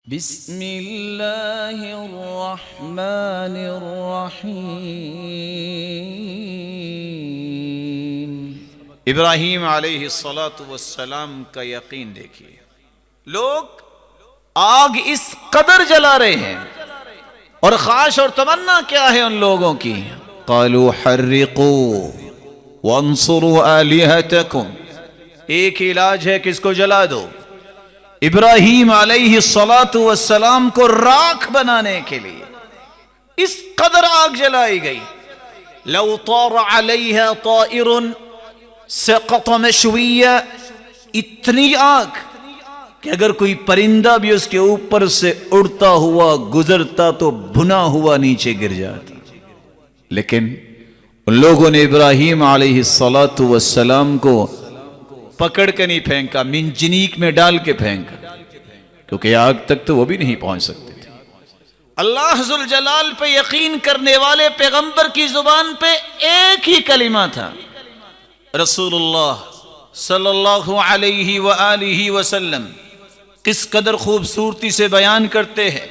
بسم اللہ الرحمن الرحیم۔ ابراہیم علیہ السلام کا یقین دیکھیے، لوگ آگ اس قدر جلا رہے ہیں، اور خواہش اور تمنا کیا ہے ان لوگوں کی؟ قالوا حرقوا وانصروا آلہتکم، ایک علاج ہے کہ اس کو جلا دو۔ ابراہیم علیہ السلام کو راکھ بنانے کے لیے اس قدر آگ جلائی گئی۔ لو طار علیہ طائر سقط مشویہ، اتنی آگ کہ اگر کوئی پرندہ بھی اس کے اوپر سے اڑتا ہوا گزرتا تو بھنا ہوا نیچے گر جاتا، لیکن ان لوگوں نے ابراہیم علیہ السلام کو پکڑ کے نہیں پھینکا، منجنیق میں ڈال کے پھینکا، کیونکہ آگ تک تو وہ بھی نہیں پہنچ سکتے تھے۔ اللہ ذوالجلال پہ یقین کرنے والے پیغمبر کی زبان پہ ایک ہی کلمہ تھا، رسول اللہ صلی اللہ علیہ وآلہ وسلم کس قدر خوبصورتی سے بیان کرتے ہیں۔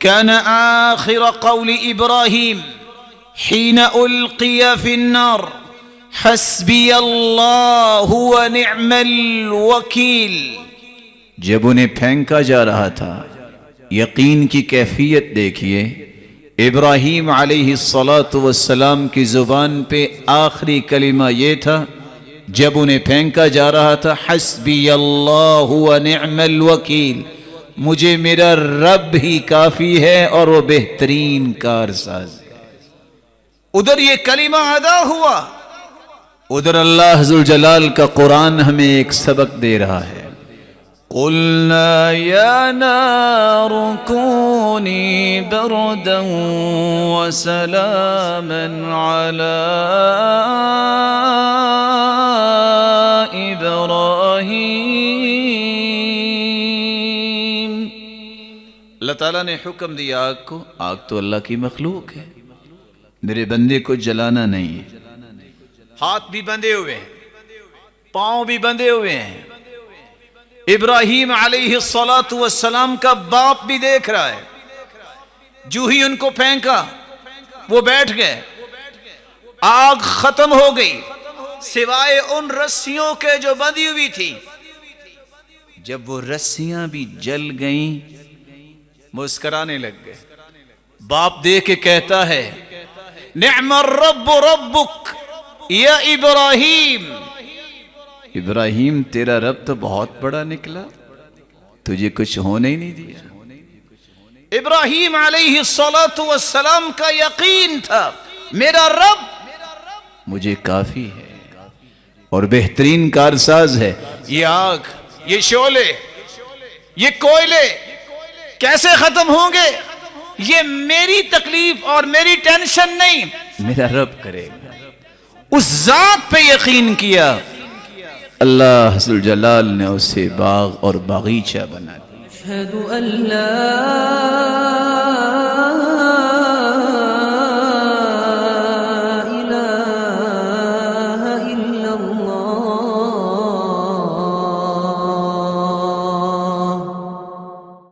کان آخر قول ابراہیم حین القی فی النار حسبی اللہ ونعم الوکیل، جب انہیں پھینکا جا رہا تھا، یقین کی کیفیت دیکھیے، ابراہیم علیہ السلام کی زبان پہ آخری کلمہ یہ تھا جب انہیں پھینکا جا رہا تھا، حسبی اللہ ونعم الوکیل، مجھے میرا رب ہی کافی ہے اور وہ بہترین کارساز ہے۔ ادھر یہ کلمہ ادا ہوا، ادھر اللہ ذوالجلال کا قرآن ہمیں ایک سبق دے رہا ہے۔ قلنا یا نار کونی بردا وسلاما علی ابراہیم۔ اللہ تعالیٰ نے حکم دیا آگ کو، آگ تو اللہ کی مخلوق ہے، میرے بندے کو جلانا نہیں ہے۔ ہاتھ بھی بندھے ہوئے ہیں، پاؤں بھی بندھے ہوئے ہیں، ابراہیم علیہ السلام کا باپ بھی دیکھ رہا ہے۔ جو ہی ان کو پھینکا وہ بیٹھ گئے، آگ ختم ہو گئی سوائے ان رسیوں کے جو بندھی ہوئی تھی۔ جب وہ رسیاں بھی جل گئیں مسکرانے لگ گئے۔ باپ دیکھ کے کہتا ہے نعم الرب ربک یا ابراہیم، ابراہیم تیرا رب تو بہت بڑا نکلا، تجھے کچھ ہونے ہی نہیں دیا۔ ابراہیم علیہ السلام کا یقین تھا میرا رب مجھے کافی ہے اور بہترین کارساز ہے۔ یہ آگ، یہ شعلے، یہ کوئلے کیسے ختم ہوں گے؟ یہ میری تکلیف اور میری ٹینشن نہیں، میرا رب کرے گا۔ اس ذات پہ یقین کیا، اللہ ذوالجلال نے اسے باغ اور باغیچہ بنا دیا۔ اشہد ان لا